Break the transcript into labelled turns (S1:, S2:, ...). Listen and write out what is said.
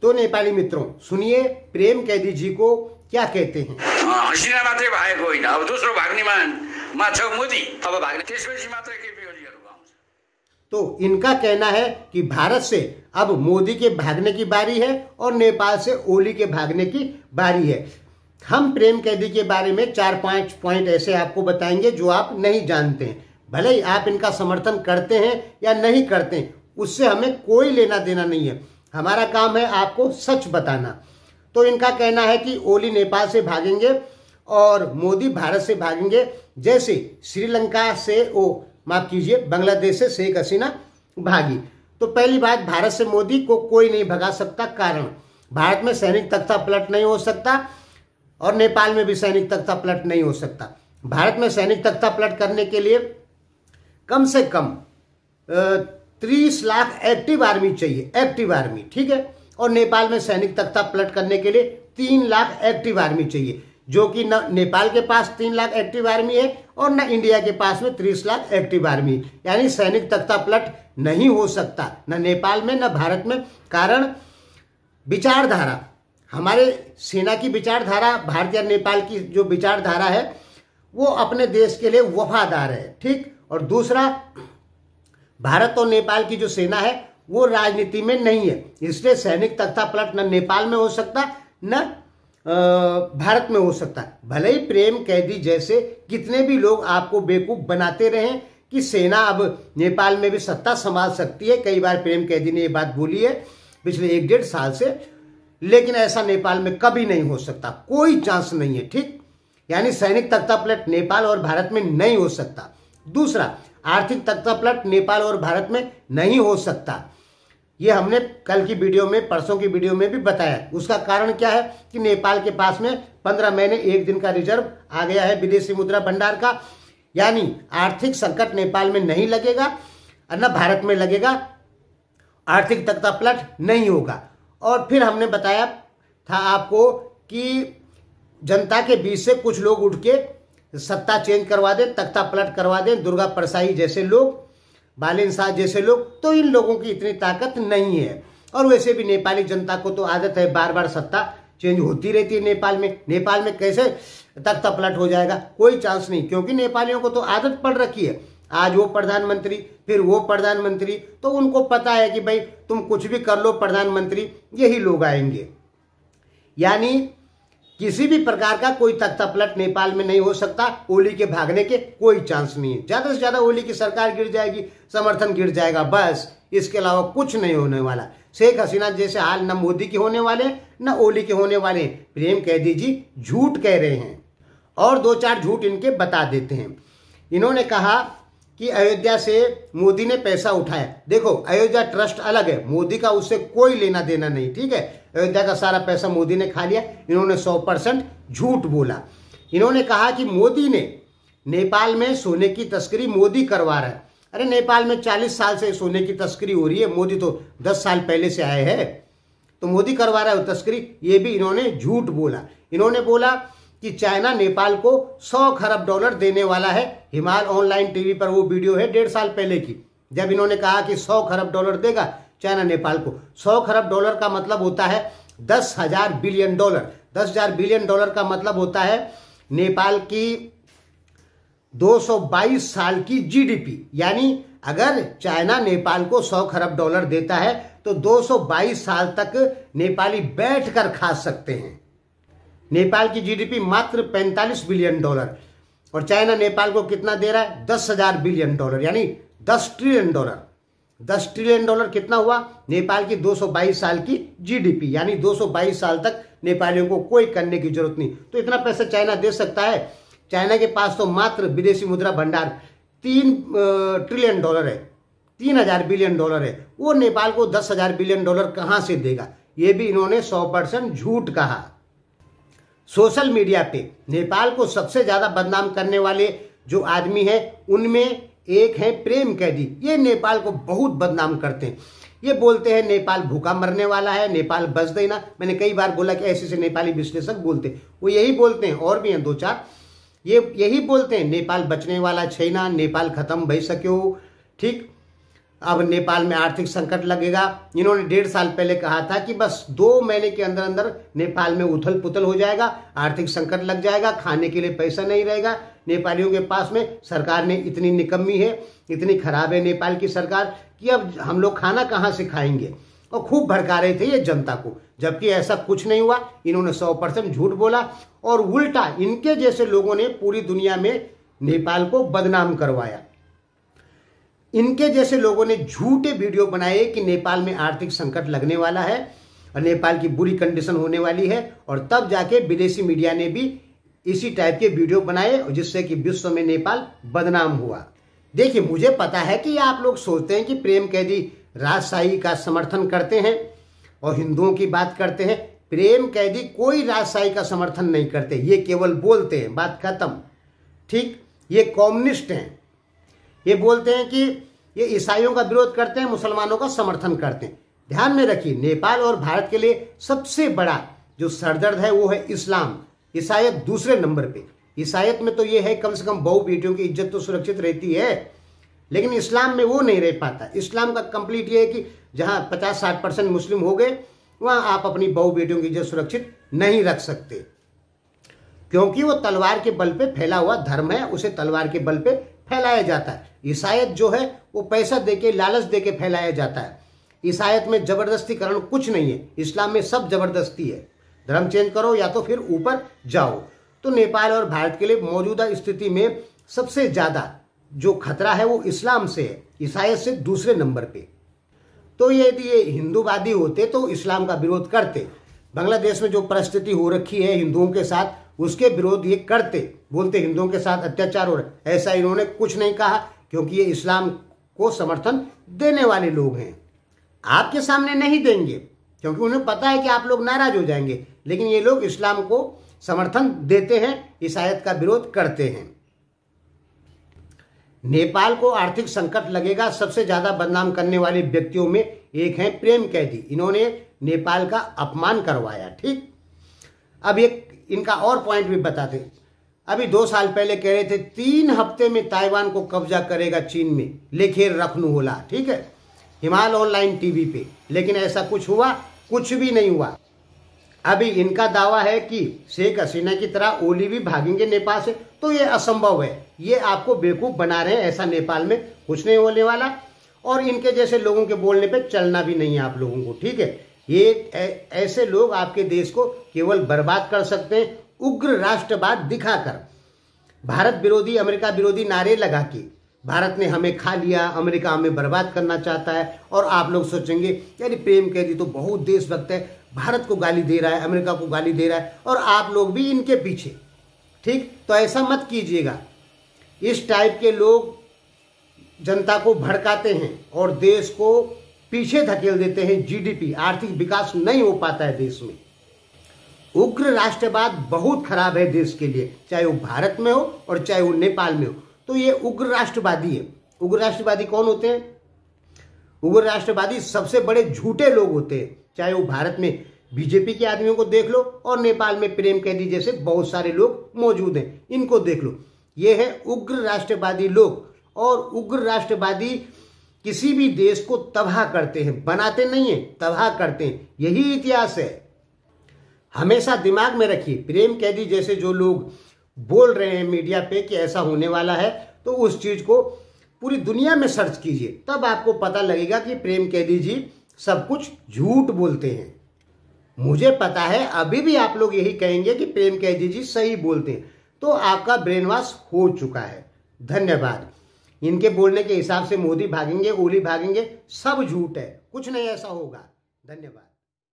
S1: तो नेपाली मित्रों सुनिए प्रेम कैदी जी को क्या कहते हैं।
S2: हसिना मात्रै भएको होइन, अब दोस्रो भाग्नेमा छ मोदी, अब भाग्ने त्यसपछि मात्रै केपी ओलीहरुको आउँछ।
S1: तो इनका कहना है कि भारत से अब मोदी के भागने की बारी है और नेपाल से ओली के भागने की बारी है। हम प्रेम कैदी के बारे में 4-5 पॉइंट ऐसे आपको बताएंगे जो आप नहीं जानते हैं। भले ही आप इनका समर्थन करते हैं या नहीं करते हैं, उससे हमें कोई लेना देना नहीं है। हमारा काम है आपको सच बताना। तो इनका कहना है कि ओली नेपाल से भागेंगे और मोदी भारत से भागेंगे, जैसे श्रीलंका से माफ कीजिए बांग्लादेश से शेख हसीना भागी। तो पहली बात, भारत से मोदी को कोई नहीं भगा सकता। कारण भारत में सैनिक तख्ता पलट नहीं हो सकता और नेपाल में भी सैनिक तख्ता पलट नहीं हो सकता। भारत में सैनिक तख्ता पलट करने के लिए कम से कम 30 लाख एक्टिव आर्मी चाहिए, एक्टिव आर्मी, ठीक है। और नेपाल में सैनिक तख्ता पलट करने के लिए 3 लाख एक्टिव आर्मी चाहिए, जो कि न नेपाल के पास 3 लाख एक्टिव आर्मी है और न इंडिया के पास में 30 लाख एक्टिव आर्मी। यानी सैनिक तख्ता पलट नहीं हो सकता, न नेपाल में न भारत में। कारण विचारधारा, हमारे सेना की विचारधारा, भारतीय और नेपाल की जो विचारधारा है वो अपने देश के लिए वफादार है, ठीक। और दूसरा, भारत और नेपाल की जो सेना है वो राजनीति में नहीं है, इसलिए सैनिक तख्ता पलट न नेपाल में हो सकता न भारत में हो सकता। भले ही प्रेम कैदी जैसे कितने भी लोग आपको बेवकूफ बनाते रहे कि सेना अब नेपाल में भी सत्ता संभाल सकती है, कई बार प्रेम कैदी ने ये बात बोली है पिछले 1-1.5 साल से, लेकिन ऐसा नेपाल में कभी नहीं हो सकता, कोई चांस नहीं है, ठीक। यानी सैनिक तख्ता पलट नेपाल और भारत में नहीं हो सकता। दूसरा, आर्थिक तख्ता पलट नेपाल और भारत में नहीं हो सकता। ये हमने कल की वीडियो में, परसों की वीडियो में भी बताया। उसका कारण क्या है कि नेपाल के पास में 15 महीने 1 दिन का रिजर्व आ गया है विदेशी मुद्रा भंडार का। यानी आर्थिक संकट नेपाल में नहीं लगेगा और न भारत में लगेगा, आर्थिक तख्ता पलट नहीं होगा। और फिर हमने बताया था आपको कि जनता के बीच से कुछ लोग उठ के सत्ता चेंज करवा दें, तख्ता पलट करवा दें, दुर्गा परसाई जैसे लोग, बालिन शाह जैसे लोग। तो इन लोगों की इतनी ताकत नहीं है। और वैसे भी नेपाली जनता को तो आदत है, बार बार सत्ता चेंज होती रहती है नेपाल में। नेपाल में कैसे तख्ता पलट हो जाएगा, कोई चांस नहीं, क्योंकि नेपालियों को तो आदत पड़ रखी है, आज वो प्रधानमंत्री फिर वो प्रधानमंत्री। तो उनको पता है कि भाई तुम कुछ भी कर लो, प्रधानमंत्री यही लोग आएंगे। यानी किसी भी प्रकार का कोई तख्ता पलट नेपाल में नहीं हो सकता। ओली के भागने के कोई चांस नहीं है। ज्यादा से ज्यादा ओली की सरकार गिर जाएगी, समर्थन गिर जाएगा, बस। इसके अलावा कुछ नहीं होने वाला। शेख हसीना जैसे हाल न मोदी के होने वाले न ओली के होने वाले। प्रेम कैदी जी झूठ कह रहे हैं और 2-4 झूठ इनके बता देते हैं। इन्होंने कहा कि अयोध्या से मोदी ने पैसा उठाया। देखो, अयोध्या ट्रस्ट अलग है, मोदी का उससे कोई लेना देना नहीं, ठीक है। अयोध्या का सारा पैसा मोदी ने खा लिया। इन्होंने 100% झूठ बोला। इन्होंने कहा कि मोदी ने नेपाल में सोने की तस्करी मोदी करवा रहा है। अरे नेपाल में 40 साल से सोने की तस्करी हो रही है, मोदी तो 10 साल पहले से आए हैं, तो मोदी करवा रहा है तस्करी। ये भी इन्होंने झूठ बोला। इन्होंने बोला कि चाइना नेपाल को 100 खरब डॉलर देने वाला है। हिमाल ऑनलाइन टीवी पर वो वीडियो है 1.5 साल पहले की, जब इन्होंने कहा कि 100 खरब डॉलर देगा चाइना नेपाल को। 100 खरब डॉलर का मतलब होता है 10,000 बिलियन डॉलर। 10,000 बिलियन डॉलर का मतलब होता है नेपाल की 222 साल की जीडीपी। यानी अगर चाइना नेपाल को 100 खरब डॉलर देता है तो 222 साल तक नेपाली बैठकर खा सकते हैं। नेपाल की जीडीपी मात्र 45 बिलियन डॉलर और चाइना नेपाल को कितना दे रहा है? 10,000 बिलियन डॉलर, यानी 10 ट्रिलियन डॉलर। 10 ट्रिलियन डॉलर कितना हुआ? नेपाल की 222 साल की जीडीपी, यानी 222 साल तक नेपालियों को कोई करने की जरूरत नहीं। तो इतना पैसा चाइना दे सकता है। चाइना के पास तो मात्र विदेशी मुद्रा भंडार 3 ट्रिलियन डॉलर है, 3,000 बिलियन डॉलर है। वो नेपाल को 10,000 बिलियन डॉलर कहां से देगा? ये भी इन्होंने 100% झूठ कहा। सोशल मीडिया पे नेपाल को सबसे ज्यादा बदनाम करने वाले जो आदमी है उनमें एक है प्रेम कैदी। ये नेपाल को बहुत बदनाम करते हैं। ये बोलते हैं नेपाल भूखा मरने वाला है, नेपाल बच देना। मैंने कई बार बोला कि ऐसे से नेपाली विश्लेषक बोलते हैं, वो यही बोलते हैं, और भी हैं 2-4। ये यही बोलते हैं नेपाल बचने वाला छैना, नेपाल खत्म भई सक्यो, ठीक। अब नेपाल में आर्थिक संकट लगेगा। इन्होंने 1.5 साल पहले कहा था कि बस 2 महीने के अंदर अंदर नेपाल में उथल पुथल हो जाएगा, आर्थिक संकट लग जाएगा, खाने के लिए पैसा नहीं रहेगा नेपालियों के पास में। सरकार ने इतनी निकम्मी है, इतनी खराब है नेपाल की सरकार कि अब हम लोग खाना कहाँ से खाएंगे, और खूब भड़का रहे थे ये जनता को, जबकि ऐसा कुछ नहीं हुआ। इन्होंने 100% झूठ बोला और उल्टा इनके जैसे लोगों ने पूरी दुनिया में नेपाल को बदनाम करवाया। इनके जैसे लोगों ने झूठे वीडियो बनाए कि नेपाल में आर्थिक संकट लगने वाला है और नेपाल की बुरी कंडीशन होने वाली है, और तब जाके विदेशी मीडिया ने भी इसी टाइप के वीडियो बनाए जिससे कि विश्व में नेपाल बदनाम हुआ। देखिए, मुझे पता है कि आप लोग सोचते हैं कि प्रेम कैदी राजशाही का समर्थन करते हैं और हिंदुओं की बात करते हैं। प्रेम कैदी कोई राजशाही का समर्थन नहीं करते, ये केवल बोलते हैं, बात खत्म। ठीक, ये कम्युनिस्ट हैं। ये बोलते हैं कि ये ईसाइयों का विरोध करते हैं, मुसलमानों का समर्थन करते हैं। ध्यान में रखिए, नेपाल और भारत के लिए सबसे बड़ा जो सरदर्द है वो है इस्लाम। ईसाइयत दूसरे नंबर पे। ईसाइयत में तो ये है कम से कम बहु बेटियों की इज्जत तो सुरक्षित रहती है, लेकिन इस्लाम में वो नहीं रह पाता। इस्लाम का कंप्लीट ये है कि जहां 50-60% मुस्लिम हो गए वहां आप अपनी बहु बेटियों की इज्जत सुरक्षित नहीं रख सकते, क्योंकि वो तलवार के बल पे फैला हुआ धर्म है, उसे तलवार के बल पे फैलाया जाता है। ईसाइयत जो है वो पैसा देके, लालच देके फैलाया जाता है। ईसाइयत में जबरदस्तीकरण कुछ नहीं है, इस्लाम में सब जबरदस्ती है। धर्म चेंज करो या तो फिर ऊपर जाओ। तो नेपाल और भारत के लिए मौजूदा स्थिति में सबसे ज्यादा जो खतरा है वो इस्लाम से है, ईसाइयत से दूसरे नंबर पे। तो यदि ये हिंदूवादी होते तो इस्लाम का विरोध करते। बांग्लादेश में जो परिस्थिति हो रखी है हिंदुओं के साथ, उसके विरोध ये करते, बोलते हिंदुओं के साथ अत्याचार हो रहा है। ऐसा इन्होंने कुछ नहीं कहा, क्योंकि ये इस्लाम को समर्थन देने वाले लोग हैं। आपके सामने नहीं देंगे क्योंकि उन्हें पता है कि आप लोग नाराज हो जाएंगे, लेकिन ये लोग इस्लाम को समर्थन देते हैं, ईसाइयत का विरोध करते हैं। नेपाल को आर्थिक संकट लगेगा, सबसे ज्यादा बदनाम करने वाले व्यक्तियों में एक हैं प्रेम कैदी। इन्होंने नेपाल का अपमान करवाया। ठीक, अब एक इनका और पॉइंट भी बताते। अभी 2 साल पहले कह रहे थे 3 हफ्ते में ताइवान को कब्जा करेगा चीन में, लेखेर रखनू होला। ठीक है, हिमाल ऑनलाइन टीवी पे, लेकिन ऐसा कुछ हुआ? कुछ भी नहीं हुआ। अभी इनका दावा है कि शेख हसीना की तरह ओली भी भागेंगे नेपाल से, तो ये असंभव है। ये आपको बेवकूफ बना रहे हैं, ऐसा नेपाल में कुछ नहीं होने वाला, और इनके जैसे लोगों के बोलने पे चलना भी नहीं है आप लोगों को। ठीक है, ये ऐसे लोग आपके देश को केवल बर्बाद कर सकते हैं, उग्र राष्ट्रवाद दिखाकर, भारत विरोधी, अमेरिका विरोधी नारे लगा के। भारत ने हमें खा लिया, अमेरिका हमें बर्बाद करना चाहता है, और आप लोग सोचेंगे यार प्रेम कैदी तो बहुत देशभक्त है, भारत को गाली दे रहा है, अमेरिका को गाली दे रहा है, और आप लोग भी इनके पीछे। ठीक, तो ऐसा मत कीजिएगा। इस टाइप के लोग जनता को भड़काते हैं और देश को पीछे धकेल देते हैं। जीडीपी, आर्थिक विकास नहीं हो पाता है देश में। उग्र राष्ट्रवाद बहुत खराब है देश के लिए, चाहे वो भारत में हो और चाहे वो नेपाल में हो। तो ये उग्र राष्ट्रवादी है। उग्र राष्ट्रवादी कौन होते हैं? उग्र राष्ट्रवादी सबसे बड़े झूठे लोग होते हैं, चाहे वो भारत में बीजेपी के आदमियों को देख लो और नेपाल में प्रेम कैदी जैसे बहुत सारे लोग मौजूद हैं, इनको देख लो। ये है उग्र राष्ट्रवादी लोग, और उग्र राष्ट्रवादी किसी भी देश को तबाह करते हैं, बनाते नहीं है, तबाह करते हैं। यही इतिहास है। हमेशा दिमाग में रखिए, प्रेम कैदी जैसे जो लोग बोल रहे हैं मीडिया पे कि ऐसा होने वाला है, तो उस चीज को पूरी दुनिया में सर्च कीजिए, तब आपको पता लगेगा कि प्रेम कैदी जी सब कुछ झूठ बोलते हैं। मुझे पता है अभी भी आप लोग यही कहेंगे कि प्रेम कैदी जी सही बोलते हैं, तो आपका ब्रेन वॉश हो चुका है। धन्यवाद। इनके बोलने के हिसाब से मोदी भागेंगे, ओली भागेंगे, सब झूठ है, कुछ नहीं ऐसा होगा। धन्यवाद।